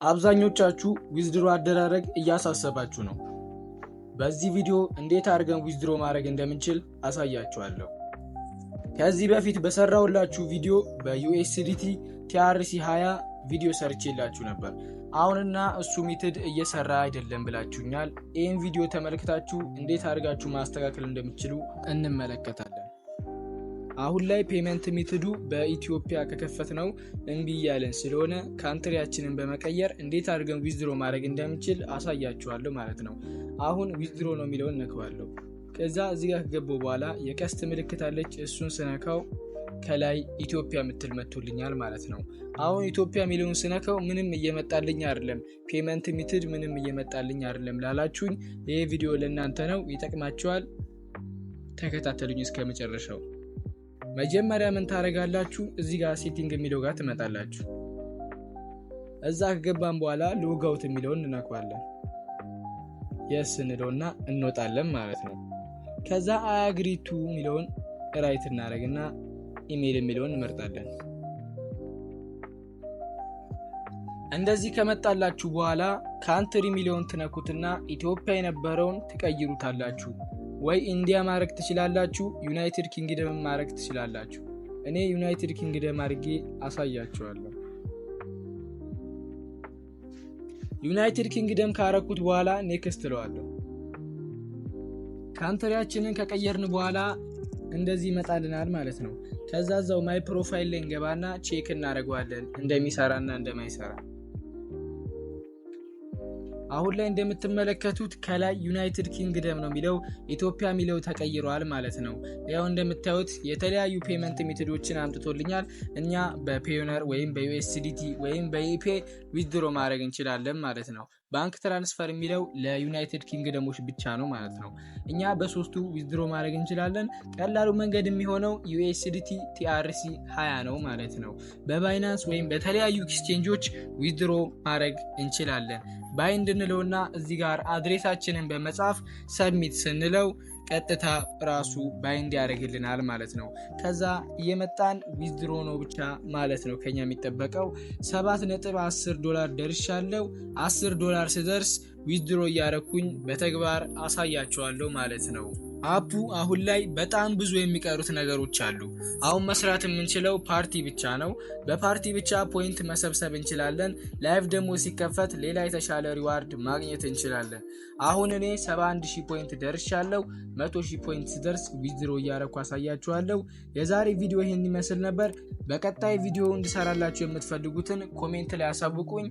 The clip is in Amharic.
አብዛኞቻችሁ ዊዝድሮ አደራረግ እያሳሰባችሁ ነው። በዚህ ቪዲዮ እንዴት አድርገን ዊዝድሮ ማድረግ እንደምንችል አሳያችኋለሁ። ከዚህ በፊት በሰራውላችሁ ቪዲዮ በዩኤስዲቲ TRC20 ቪዲዮ ሰርቼላችሁ ነበር። አሁንና እሱ ሜተድ እየሰራ አይደለም ብላችሁኛል። ይህን ቪዲዮ ተመልክታችሁ እንዴት አድርጋችሁ ማስተካከል እንደምትችሉ እንመለከታለን። አሁን ላይ ፔመንት ሜተዱ በኢትዮጵያ ከከፈትነው እንቢ ያለን ስለሆነ ካንትሪያችንን በመቀየር እንዴት አድርገን ዊዝድሮ ማድረግ እንደምንችል አሳያችኋለሁ ማለት ነው። አሁን ዊዝድሮ ነው የሚለውን ነካዋለሁ። ከዛ እዚህ ጋር ከገባው በኋላ የቀስት ምልክት አለች፣ እሱን ስነካው ከላይ ኢትዮጵያ ምትል መጥቶልኛል ማለት ነው። አሁን ኢትዮጵያ የሚለውን ስነካው ምንም እየመጣልኝ አይደለም፣ ፔመንት ሜተድ ምንም እየመጣልኝ አይደለም ላላችሁኝ ይሄ ቪዲዮ ለእናንተ ነው፣ ይጠቅማችኋል። ተከታተሉኝ እስከመጨረሻው። መጀመሪያ ምን ታረጋላችሁ? እዚህ ጋር ሴቲንግ የሚለው ጋር ትመጣላችሁ። እዛ ከገባን በኋላ ሎግ አውት የሚለውን እንነካዋለን። የስ እንለውና እንወጣለን ማለት ነው። ከዛ አግሪ ቱ የሚለውን ራይት እናደርግና ኢሜል የሚለውን እንመርጣለን። እንደዚህ ከመጣላችሁ በኋላ ካንትሪ የሚለውን ትነኩትና ኢትዮጵያ የነበረውን ትቀይሩታላችሁ። ወይ ኢንዲያ ማድረግ ትችላላችሁ፣ ዩናይትድ ኪንግደም ማድረግ ትችላላችሁ። እኔ ዩናይትድ ኪንግደም አድርጌ አሳያችኋለሁ። ዩናይትድ ኪንግደም ካረኩት በኋላ ኔክስት እለዋለሁ። ካንትሪያችንን ከቀየርን በኋላ እንደዚህ ይመጣልናል ማለት ነው። ከዛ እዛው ማይ ፕሮፋይል ላይ እንገባና ቼክ እናደርገዋለን እንደሚሰራና እንደማይሰራ። አሁን ላይ እንደምትመለከቱት ከላይ ዩናይትድ ኪንግደም ነው የሚለው፣ ኢትዮጵያ የሚለው ተቀይሯል ማለት ነው። ያው እንደምታዩት የተለያዩ ፔመንት ሜተዶችን አምጥቶልኛል። እኛ በፔዮነር ወይም በዩኤስዲቲ ወይም በኢፔ ዊዝድሮ ማድረግ እንችላለን ማለት ነው። ባንክ ትራንስፈር የሚለው ለዩናይትድ ኪንግደሞች ብቻ ነው ማለት ነው። እኛ በሶስቱ ዊዝድሮ ማድረግ እንችላለን። ቀላሉ መንገድ የሚሆነው USDT TRC20 ነው ማለት ነው። በባይናንስ ወይም በተለያዩ ኤክስቼንጆች ዊዝድሮ ማድረግ እንችላለን። ባይንድ እንለውና እዚህ ጋር አድሬሳችንን በመጻፍ ሰብሚት ስንለው ቀጥታ ራሱ ባይንድ ያደርግልናል ማለት ነው። ከዛ እየመጣን ዊዝድሮ ነው ብቻ ማለት ነው ከኛ የሚጠበቀው። $7.10 ደርሻለሁ። $10 ስደርስ ዊዝድሮ እያረኩኝ በተግባር አሳያችኋለሁ ማለት ነው። አፑ አሁን ላይ በጣም ብዙ የሚቀሩት ነገሮች አሉ። አሁን መስራት የምንችለው ፓርቲ ብቻ ነው። በፓርቲ ብቻ ፖይንት መሰብሰብ እንችላለን። ላይቭ ደግሞ ሲከፈት ሌላ የተሻለ ሪዋርድ ማግኘት እንችላለን። አሁን እኔ 71000 ፖይንት ደርሻለሁ። 100000 ፖይንት ስደርስ ዊዝድሮ እያረኩ አሳያችኋለሁ። የዛሬ ቪዲዮ ይሄን ይመስል ነበር። በቀጣይ ቪዲዮ እንድሰራላችሁ የምትፈልጉትን ኮሜንት ላይ አሳውቁኝ።